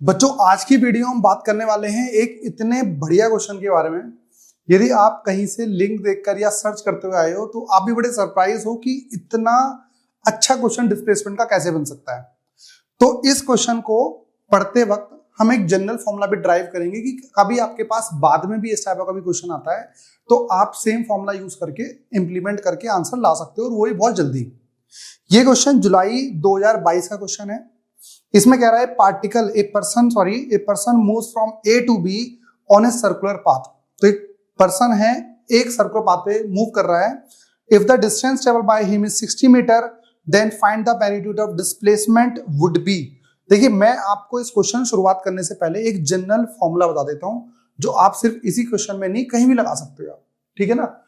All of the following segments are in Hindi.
बच्चों आज की वीडियो हम बात करने वाले हैं एक इतने बढ़िया क्वेश्चन के बारे में। यदि आप कहीं से लिंक देखकर या सर्च करते हुए आए हो तो आप भी बड़े सरप्राइज हो कि इतना अच्छा क्वेश्चन डिस्प्लेसमेंट का कैसे बन सकता है। तो इस क्वेश्चन को पढ़ते वक्त हम एक जनरल फॉर्मूला भी ड्राइव करेंगे कि कभी आपके पास बाद में भी इस टाइप का भी क्वेश्चन आता है तो आप सेम फॉर्मूला यूज करके इंप्लीमेंट करके आंसर ला सकते हो और वो भी बहुत जल्दी। ये क्वेश्चन जुलाई 2022 का क्वेश्चन है। इसमें कह रहा है particle a person moves from A to B on a circular path. तो एक पर्सन है एक सर्कुलर पाथ पे मूव कर रहा है। If the distance travel by him is 60 metre then find the magnitude of displacement would be. देखिए मैं आपको इस क्वेश्चन शुरुआत करने से पहले एक जनरल फॉर्मूला बता देता हूं जो आप सिर्फ इसी क्वेश्चन में नहीं कहीं भी लगा सकते हो आप, ठीक है ना।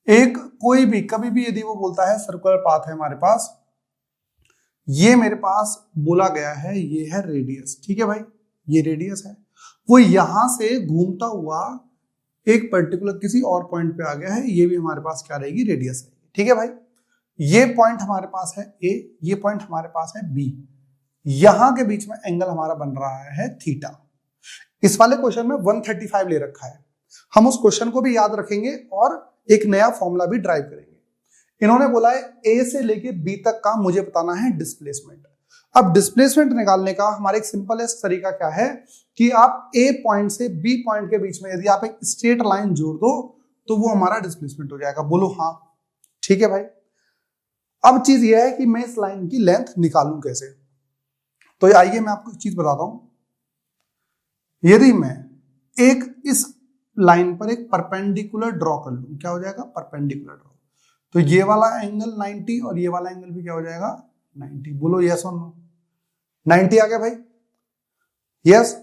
एक कोई भी कभी भी यदि वो बोलता है सर्कुलर पाथ है हमारे पास, ये मेरे पास बोला गया है ये है रेडियस, ठीक है भाई, ये रेडियस है। वो यहां से घूमता हुआ एक पर्टिकुलर किसी और पॉइंट पे आ गया है, ये भी हमारे पास क्या रहेगी, रेडियस है, ठीक है भाई। ये पॉइंट हमारे पास है ए, ये पॉइंट हमारे पास है बी, यहां के बीच में एंगल हमारा बन रहा है थीटा। इस वाले क्वेश्चन में 135 ले रखा है। हम उस क्वेश्चन को भी याद रखेंगे और एक नया फॉर्मूला भी ड्राइव करेंगे। इन्होंने बोला है ए से लेके बी तक का मुझे बताना है डिस्प्लेसमेंट। अब डिस्प्लेसमेंट निकालने का हमारा एक सिंपलेस्ट तरीका क्या है कि आप ए पॉइंट से बी पॉइंट के बीच में यदि आप एक स्ट्रेट लाइन जोड़ दो तो वो हमारा डिस्प्लेसमेंट हो जाएगा। बोलो हाँ, ठीक है भाई। अब चीज यह है कि मैं इस लाइन की लेंथ निकालूं कैसे। तो आइए मैं आपको एक चीज बताता हूं। यदि मैं एक इस लाइन पर एक परपेंडिकुलर ड्रॉ कर लूं, क्या हो जाएगा, परपेंडिकुलर ड्रॉ। तो ये वाला एंगल 90 और ये वाला एंगल भी क्या हो जाएगा, 90। बोलो यस और नो। 90 आ गया भाई, यस।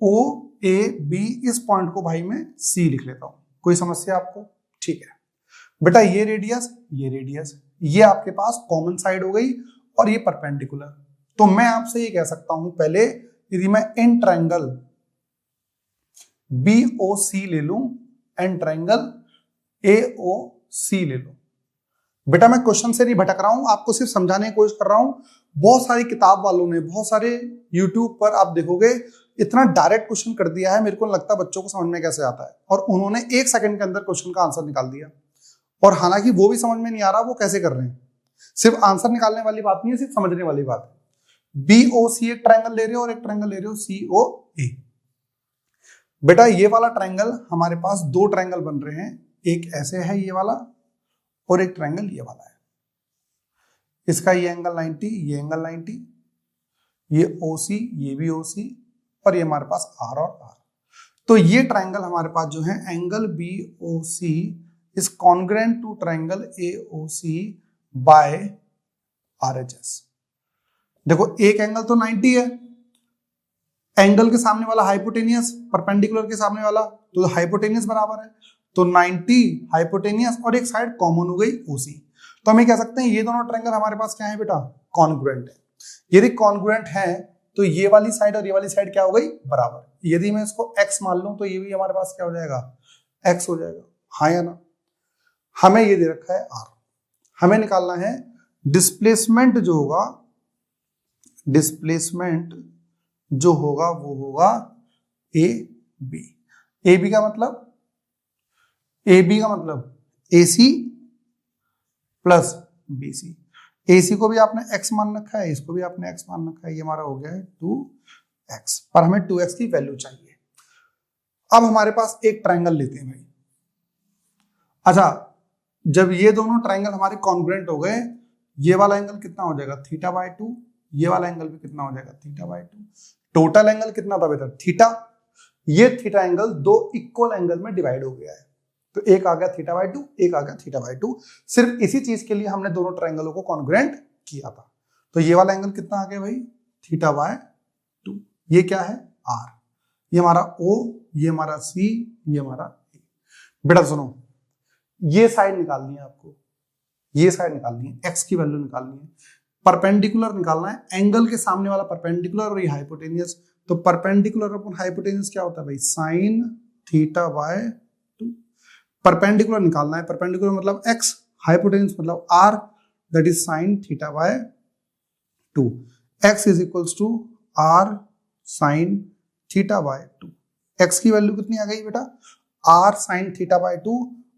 ओ ए बी, इस पॉइंट को भाई मैं सी लिख लेता हूं। कोई समस्या आपको, ठीक है बेटा। ये रेडियस ये आपके पास कॉमन साइड हो गई और ये परपेंडिकुलर। तो मैं आपसे ये कह सकता हूं पहले, यदि मैं इन ट्रायंगल BOC ले लूं, एंड ट्रायंगल AOC ले लूं। बेटा मैं क्वेश्चन से नहीं भटक रहा हूं, आपको सिर्फ समझाने की कोशिश कर रहा हूं। बहुत सारी किताब वालों ने, बहुत सारे यूट्यूब पर आप देखोगे इतना डायरेक्ट क्वेश्चन कर दिया है, मेरे को लगता बच्चों को समझ में कैसे आता है। और उन्होंने 1 सेकंड के अंदर क्वेश्चन का आंसर निकाल दिया, और हालांकि वो भी समझ में नहीं आ रहा वो कैसे कर रहे हैं। सिर्फ आंसर निकालने वाली बात नहीं है, सिर्फ समझने वाली बात है। BOC एक ट्रायंगल ले रहे हो और एक ट्रायंगल ले रहे हो COA। बेटा ये वाला ट्रायंगल हमारे पास 2 ट्रायंगल बन रहे हैं, एक ऐसे है ये वाला और एक ट्रायंगल ये वाला है। इसका ये एंगल 90, ये एंगल 90, ये OC, ये भी OC, और ये हमारे पास R और R। तो ये ट्रायंगल हमारे पास जो है angle BOC is congruent to triangle AOC by RHS। देखो एक एंगल तो 90 है, एंगल के सामने वाला हाइपोटेनियस, परपेंडिकुलर के सामने वाला, तो हाइपोटेनियस बराबर है। तो 90 हाइपोटेनियस और एक साइड कॉमन हो गई OC। तो हम ये कह सकते हैं ये दोनों ट्रायंगल हमारे पास क्या है बेटा, कॉन्ग्रुएंट है। यदि कॉन्ग्रुएंट है तो ये वाली साइड और ये वाली साइड क्या हो गई, बराबर। यदि मैं इसको x मान लूं तो ये भी हमारे पास क्या हो जाएगा, x हो जाएगा, हाँ या ना। हमें ये दे रखा है R, हमें निकालना है डिस्प्लेसमेंट जो होगा, डिस्प्लेसमेंट जो होगा वो होगा AB। AB का मतलब AC प्लस BC। AC को भी आपने x मान रखा है, इसको भी आपने x मान रखा है, ये हमारा हो गया है 2x, पर हमें 2x की वैल्यू चाहिए। अब हमारे पास एक ट्रायंगल लेते हैं भाई। अच्छा, जब ये दोनों ट्रायंगल हमारे कॉन्ग्रुएंट हो गए, ये वाला एंगल कितना हो जाएगा, θ/2, ये वाला एंगल भी कितना हो जाएगा, θ/2। टोटल एंगल कितना था बेटा, थीटा। ये थीटा एंगल 2 इक्वल एंगल में डिवाइड हो गया है, तो एक आ गया θ/2, एक आ गया θ/2। सिर्फ इसी चीज के लिए हमने दोनों ट्रायंगलों को कॉन्ग्रुएंट किया था। तो ये वाला एंगल कितना आ गया भाई, θ/2। ये क्या है, R, ये हमारा O, ये हमारा C, ये हमारा A। बेटा सुनो, ये साइड निकालनी है आपको, ये साइड निकालनी है, x की वैल्यू निकालनी है, परपेंडिकुलर निकालना है, एंगल के सामने वाला परपेंडिकुलर और ये हाइपोटेनियस। तो परपेंडिकुलर अपॉन हाइपोटेनियस क्या होता है भाई, साइन θ/2। परपेंडिकुलर निकालना है, परपेंडिकुलर मतलब x, हाइपोटेनियस मतलब R, that is sine θ/2। x is equals to R sine theta by 2। X की वैल्यू कितनी आ गई बेटा, R sine theta by 2।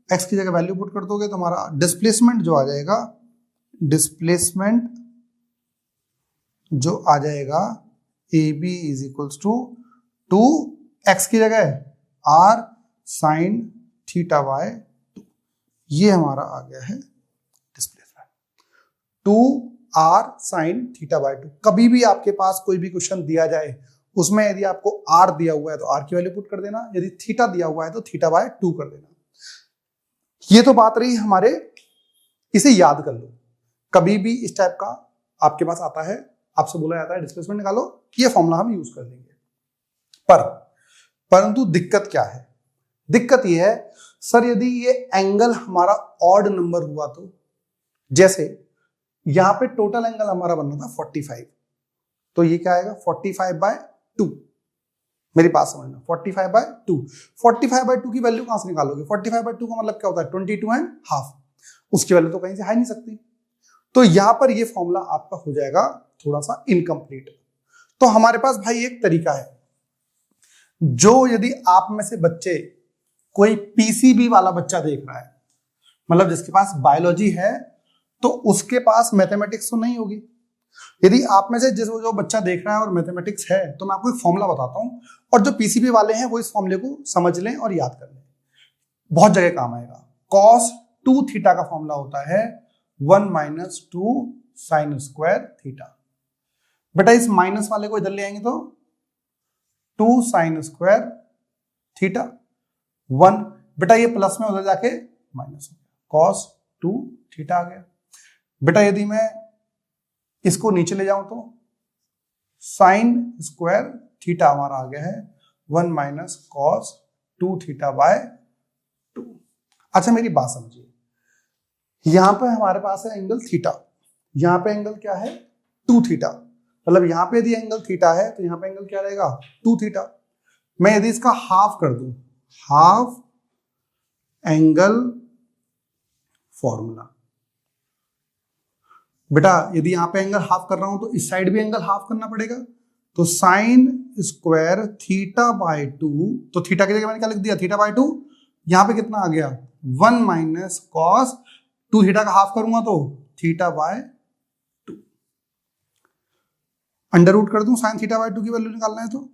X की जगह वैल्यू पुट कर दोगे तो हमारा डिस्प्लेसमेंट जो आ जाएगा, डिस्प्लेसमेंट जो आ जाएगा A B is equals to 2 x की जगह आर साइन थीटा बाय 2। ये हमारा आ गया है displacement 2 r sine theta by 2। कभी भी आपके पास कोई भी क्वेश्चन दिया जाए, उसमें यदि आपको आर दिया हुआ है तो आर की वैल्यू पुट कर देना, यदि थीटा दिया हुआ है तो थीटा बाय 2 कर देना। ये तो बात रही हमारे, इसे याद कर लो। कभी भी इस टाइप का आपके पास आता है, आपसे बोला जाता है डिस्प्लेसमेंट निकालो, ये फॉर्मूला हम यूज कर लेंगे। परंतु दिक्कत क्या है, दिक्कत ये है सर यदि ये एंगल हमारा ऑड नंबर हुआ तो, जैसे यहां पे टोटल एंगल हमारा बनना था 45, तो ये क्या आएगा 45/2। मेरी बात समझना, 45/2। 45/2 की वैल्यू कहां से निकालोगे, 45/2 का मतलब क्या होता है 22.5। उसकी वैल्यू तो कहीं से आ ही नहीं सकती, तो यहां पर ये फॉर्मूला आपका हो जाएगा थोड़ा सा इनकम्प्लीट। तो हमारे पास भाई एक तरीका है, जो यदि आप में से बच्चे कोई पीसीबी वाला बच्चा देख रहा है, मतलब जिसके पास बायोलॉजी है, तो उसके पास मैथमेटिक्स तो नहीं होगी। यदि आप में से जो बच्चा देख रहा है और मैथमेटिक्स है, तो मैं आपको एक फॉर्मूला बताता हूं, और जो पीसीबी वाले हैं वो इस फॉर्मूले को समझ लें और याद कर लें, बहुत जगह काम आएगा। cos 2 थीटा का फॉर्मूला होता है 1 - 2 साइन स्क्वायर थीटा। बेटा इस माइनस वाले को इधर ले आएंगे तो 2 साइन स्क्वायर थीटा 1, बेटा ये प्लस में उधर जाके माइनस हो गया, cos 2 थीटा आ गया। बेटा यदि मैं इसको नीचे ले जाऊं तो साइन स्क्वायर थीटा हमारा आ गया है 1 - cos 2 थीटा बाय 2। अच्छा मेरी बात समझिए, यहां पे हमारे पास है एंगल थीटा, यहां पे एंगल क्या है 2 थीटा, मतलब यहां पे यदि एंगल थीटा है तो यहां पे एंगल क्या रहेगा 2 थीटा। मैं यदि इसका हाफ कर दूं, हाफ एंगल फॉर्मूला, बेटा यदि यहां पे एंगल हाफ कर रहा हूं तो इस साइड भी एंगल हाफ करना पड़ेगा, तो साइन स्क्वायर थीटा बाय 2, तो थीटा की जगह मैंने क्या लिख दिया थीटा बाय 2, यहां पे कितना आ गया 1 - cos 2 थीटा का हाफ करूंगा तो थीटा बाय 2, अंडर रूट कर दूं, साइन थीटा बाय 2 की वैल्यू निकालना है तो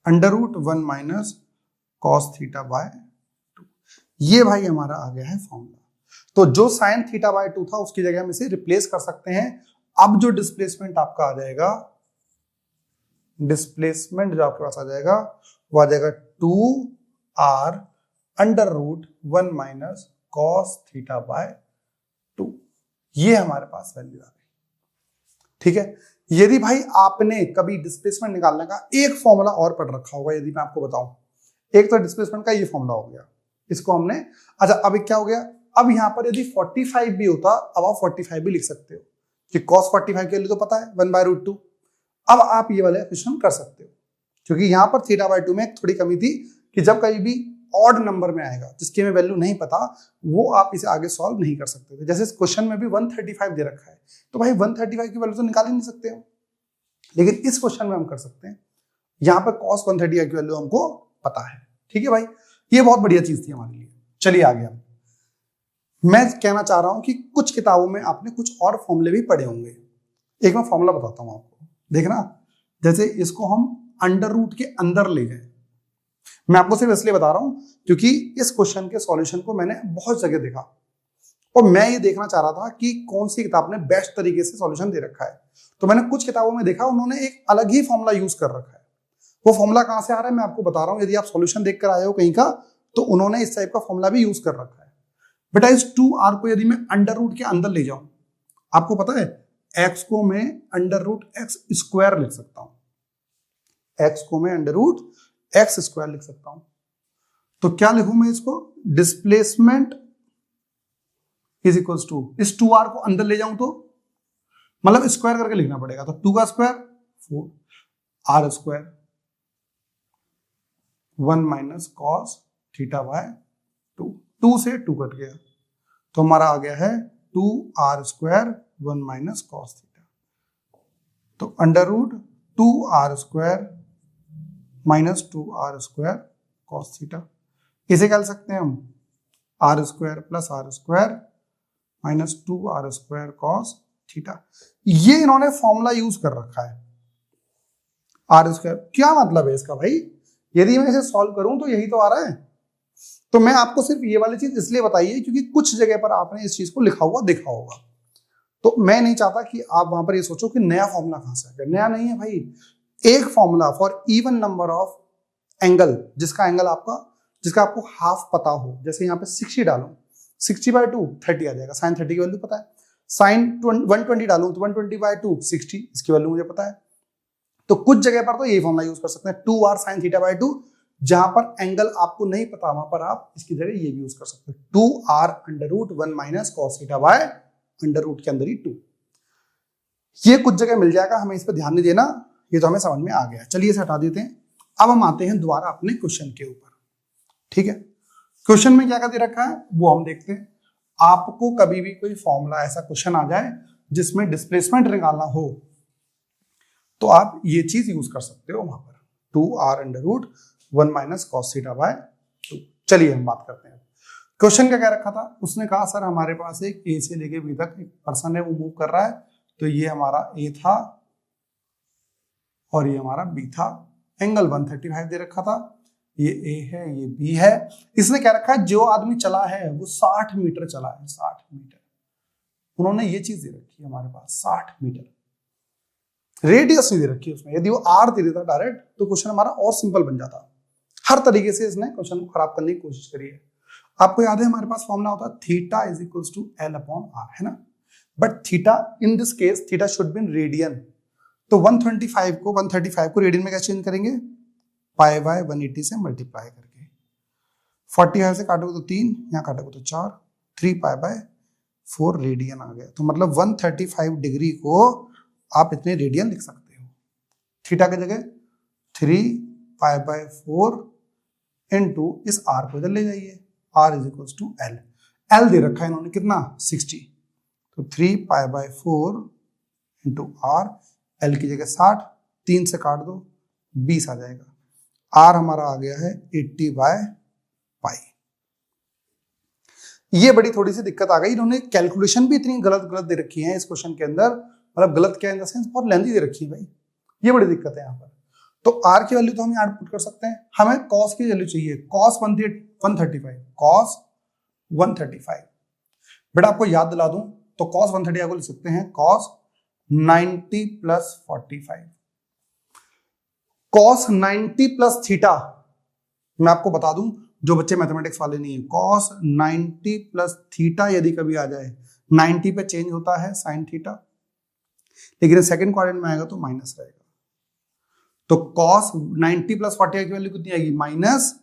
under root 1 - cos theta by 2। ये भाई हमारा आ गया है फॉर्मूला। तो जो साइन थीटा बाय 2 था उसकी जगह हम इसे रिप्लेस कर सकते हैं। अब जो डिस्प्लेसमेंट आपका आ जाएगा, डिस्प्लेसमेंट जो आपके पास आ जाएगा वो आ जाएगा 2r under root 1 - cos theta by 2। ये हमारे पास वैल्यू आ गई। ठीक है, यदि भाई आपने कभी डिस्प्लेसमेंट निकालने का एक फॉर्मूला और पढ़ रखा होगा, यदि मैं आपको बताऊं, एक तो डिस्प्लेसमेंट का ये फॉर्मूला हो गया, इसको हमने, अच्छा अब क्या हो गया, अब यहां पर यदि 45 भी होता, अब आप 45 भी लिख सकते हो कि cos 45 के लिए तो पता है 1/√2। अब आप ये वाला क्वेश्चन कर सकते हो, क्योंकि यहां पर थीटा बाय 2 में एक थोड़ी कमी थी कि जब कहीं भी ऑड नंबर में आएगा जिसकी हमें वैल्यू नहीं पता, वो आप इसे आगे सॉल्व नहीं कर सकते थे। जैसे इस क्वेश्चन में भी 135 दे रखा है, तो भाई 135 की वैल्यू तो निकाल ही नहीं सकते हो, लेकिन इस क्वेश्चन में हम कर सकते हैं। यहां पर cos 135 की वैल्यू हमको पता है। ठीक है भाई, ये बहुत बढ़िया चीज थी हमारे लिए। चलिए आगे हम, मैं कहना चाह रहा हूं कि कुछ किताबों में आपने कुछ और फॉर्मूले भी पढ़े होंगे। एक मैं फॉर्मूला बताता हूं आपको, देखना, जैसे इसको हम अंडर रूट के अंदर ले गए। मैं आपको सिर्फ इसलिए बता रहा हूं क्योंकि इस क्वेश्चन के सॉल्यूशन को मैंने बहुत जगह देखा और मैं ये देखना चाह रहा था कि कौन सी किताब ने बेस्ट तरीके से सॉल्यूशन दे रखा है। तो मैंने कुछ किताबों में देखा उन्होंने एक अलग ही फॉर्मूला यूज कर रखा है। वो फॉर्मूला कहां से आ रहा है मैं आपको बता रहा हूं। यदि आप सॉल्यूशन देखकर आए हो कहीं का, तो उन्होंने इस टाइप का फॉर्मूला भी यूज कर रखा है। बेटा इस 2r को यदि मैं अंडर रूट के अंदर ले जाऊं, आपको पता है x को मैं अंडर रूट एक्स स्क्वायर लिख सकता हूं, x को मैं अंडर रूट एक्स स्क्वायर लिख सकता हूं। तो क्या लिखूं मैं इसको, डिस्प्लेसमेंट इज इक्वल्स टू, इस 2r को अंदर ले जाऊं तो मतलब स्क्वायर करके लिखना पड़ेगा, तो 2 का square 4 r square 1 - cos theta by 2, 2 से 2 कट गया, तो हमारा आ गया है 2r स्क्वायर 1 - cos थीटा। तो under root 2r² minus 2r² cos theta. इसे क्या लिख सकते हैं हम, r² plus r² minus 2r² cos theta. ये इन्होंने फॉर्मूला यूज कर रखा है r²। क्या मतलब है इसका भाई, यदि मैं इसे सॉल्व करूं तो यही तो आ रहा है। तो मैं आपको सिर्फ ये वाली चीज इसलिए बताई है क्योंकि कुछ जगह पर आपने इस चीज को लिखा हुआ देखा होगा, तो मैं नहीं चाहता कि आप वहां पर ये सोचो कि नया फॉर्मूला कहां से आ गया। नया नहीं है भाई, एक formula for even number of angle, जिसका आपको हाफ पता हो। जैसे यहाँ पे 60 डालूं, 60/2 30 आ जाएगा, साइन 30 की वैल्यू पता है। साइन 120 डालूं तो 120/2 60, इसकी वैल्यू मुझे पता है। तो कुछ जगह पर तो यही फॉर्मूला यूज कर सकते हैं, 2r sin θ/2। जहां पर एंगल आपको नहीं पता वहां पर आप इसकी जगह ये भी यूज कर सकते हैं, 2r√1 माइनस cos θ/√, के अंदर ही 2। ये कुछ जगह मिल जाएगा, हमें इस पर ध्यान नहीं देना, ये तो हमें समझ में आ गया। चलिए इसे हटा देते हैं। अब हम आते हैं दोबारा अपने क्वेश्चन के ऊपर। ठीक है, क्वेश्चन में क्या क्या दे रखा है वो हम देखते हैं। आपको कभी भी कोई फॉर्मूला ऐसा क्वेश्चन आ जाए जिसमें डिस्प्लेसमेंट निकालना हो तो आप ये चीज यूज कर सकते हो वहां पर, 2r√1 माइनस cos θ/2। चलिए हम बात करते हैं। क्वेश्चन क्या रखा था, उसने कहा सर हमारे पास एक ए से लेके बी तक एक पर्सन है, वो मूव कर रहा है, तो ये हमारा ए था और ये हमारा बी था। एंगल 135 दे रखा था, ये ए है ये बी है। इसने क्या रखा है, जो आदमी चला है वो 60 मीटर चला है, 60 मीटर। उन्होंने ये चीज दे रखी है हमारे पास 60 मीटर, रेडियस नहीं दे रखी है उसमें। यदि वो आर दे देता डायरेक्ट तो क्वेश्चन हमारा और सिंपल बन जाता। हर तरीके से इसने क्वेश्चन को खराब करने की कोशिश करी है। आपको याद है हमारे पास फॉर्मूला होता है theta is equals to L/R, है ना। But theta in this case theta should be in radian, तो 135 को रेडियन में क्या चेंज करेंगे, π/180 से मल्टीप्लाई करके। 45 से काटोगे तो 3, यहाँ काटोगे तो 4, 3π/4 रेडियन आ गया। तो मतलब 135 डिग्री को आप इतने रेडियन लिख सकते हो। थीटा की जगह 3π/4 इंटू इस आर को इधर ले जाइए, r is equals to L। L दे रखा है इन्होंने कितना, 60, तो 3π/4 इंटू r, L की जगह 60, 3 से काट दो 20 आ जाएगा। R हमारा आ गया है 80/π। ये बड़ी थोड़ी सी दिक्कत आ गई, इन्होंने कैलकुलेशन भी इतनी गलत दे रखी है इस क्वेश्चन के अंदर। मतलब गलत क्या इन द सेंस, बहुत लेंथी दे रखी है भाई, ये बड़ी दिक्कत है यहाँ पर। तो r की वैल्यू तो हम यहाँ पुट कर सकते हैं, हमें cos की वैल्यू चाहिए, cos 135। बेटा आपको याद दिला दूं तो cos 135 को लिख सकते हैं cos 90 + 45। cos 90 + थीटा, मैं आपको बता दूं जो बच्चे मैथमेटिक्स वाले नहीं है, cos 90 + थीटा यदि कभी आ जाए, 90 पे चेंज होता है sin थीटा, लेकिन सेकंड क्वाड्रेंट में आएगा तो माइनस रहेगा। तो cos 90 + 45 की वैल्यू कितनी आएगी, माइनस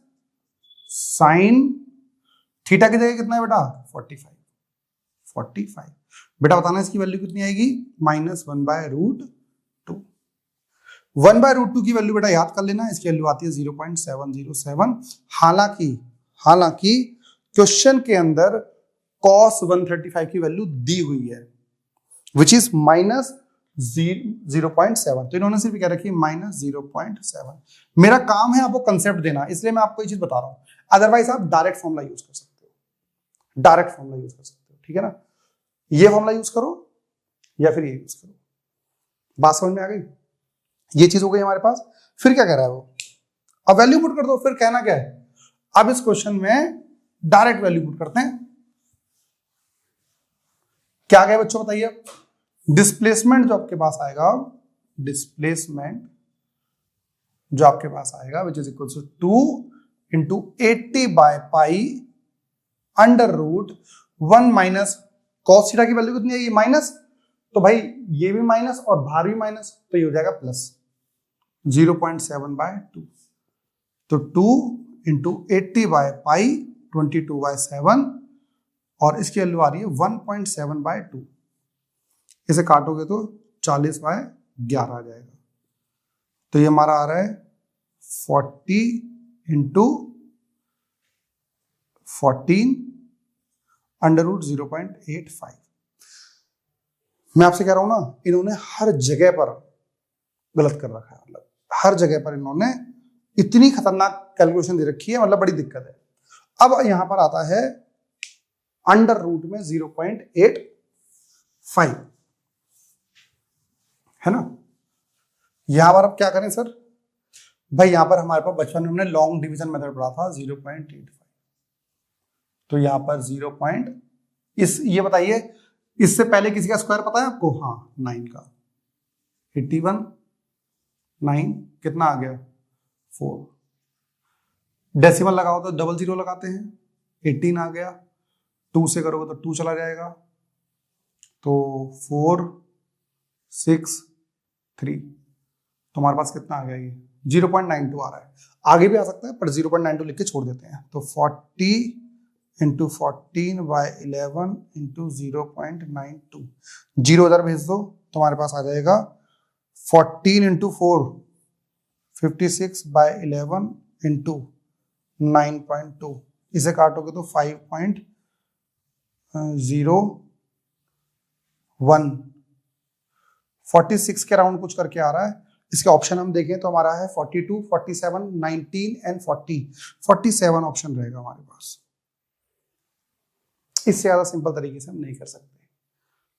sin थीटा की जगह कितना है बेटा, 45। बेटा बताना इसकी वैल्यू कितनी आएगी, -1/√2। 1/√2 की वैल्यू बेटा याद कर लेना, इसकी वैल्यू आती है 0.707। हालांकि क्वेश्चन के अंदर cos 135 की वैल्यू दी हुई है विच इज -0.7, तो इन्होंने सिर्फ क्या रखी, -0.7। मेरा काम है आपको कंसेप्ट देना, इसलिए मैं आपको ये चीज बता रहा हूं। अदरवाइज आप डायरेक्ट फॉर्मूला यूज कर सकते हो, ठीक है ना। ये फॉर्मूला यूज करो या फिर ये यूज करो। बात समझ में आ गई, ये चीज हो गई हमारे पास। फिर क्या कह रहा है वो, अब वैल्यू पुट कर दो। फिर कहना क्या है, अब इस क्वेश्चन में डायरेक्ट वैल्यू पुट करते हैं। क्या गया बच्चों बताइए, डिस्प्लेसमेंट जो आपके पास आएगा, which is equal to 2 into 80/π√1 minus cos theta की वैल्यू कितनी आएगी, माइनस, तो भाई ये भी माइनस और बाहर भी माइनस, तो ये हो जाएगा प्लस 0.7/2। तो 2 इंटू 80/π22/7 और इसकी वैल्यू आ रही है 1.7/2। इसे काटोगे तो 40/11 आ जाएगा। तो ये हमारा आ रहा है 40 इंटू 14 √0.85। मैं आपसे कह रहा हूं ना, इन्होंने हर जगह पर गलत कर रखा है। मतलब हर जगह पर इन्होंने इतनी खतरनाक कैलकुलेशन दे रखी है, मतलब बड़ी दिक्कत है। अब यहां पर आता है अंडर रूट में 0.85, है ना। यहां पर अब क्या करें सर, भाई यहां पर हमारे पास बचपन में हमने लॉन्ग डिवीजन मेथड पढ़ा था 0.85, तो यहां पर 0. ये बताइए इससे पहले किसी का स्क्वायर पता है आपको? हाँ 9 का 81, 9 कितना आ गया 4। डेसिमल लगाओ तो 00 लगाते हैं, 18 आ गया। 2 से करोगे तो 2 चला जाएगा, तो 4 6 3, तो हमारे पास कितना आ गया ये 0.92 आ रहा है। आगे भी आ सकता है पर 0.92 लिख के छोड़ देते हैं। तो 40 इंटू 14/11 इंटू 0.92, 0 इधर भेज दो तो हमारे पास आ जाएगा 14 इंटू 4 56/11 इंटू 9.2, इसे काटोगे तो 5.01, 46 के राउंड कुछ करके आ रहा है। इसके ऑप्शन हम देखें तो हमारा है 42, 47, 19 एंड 40, 47 ऑप्शन रहेगा हमारे पास। इससे ज्यादा सिंपल तरीके से हम नहीं कर सकते।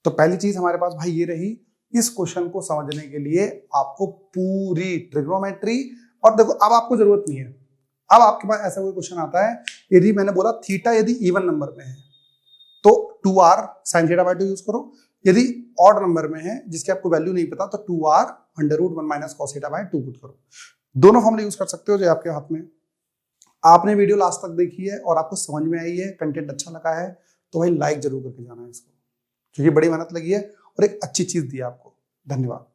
तो पहली चीज हमारे पास भाई ये रही, इस क्वेश्चन को समझने के लिए आपको पूरी ट्रिग्नोमेट्री, और देखो अब आपको जरूरत नहीं है, अब आपके पास ऐसा कोई क्वेश्चन आता है, यदि मैंने बोला थीटा यदि इवन नंबर में है तो 2r sin θ/2 यूज करो, यदि ऑड नंबर में है जिसकी आपको वैल्यू नहीं पता तो 2r √1 - cos θ/2 पुट करो। दोनों फॉर्मूले यूज कर सकते हो जो आपके हाथ में। आपने वीडियो लास्ट तक देखी है और आपको समझ में आई है, कंटेंट अच्छा लगा है तो भाई लाइक जरूर करके जाना है इसको, क्योंकि बड़ी मेहनत लगी है और एक अच्छी चीज दी है आपको। धन्यवाद।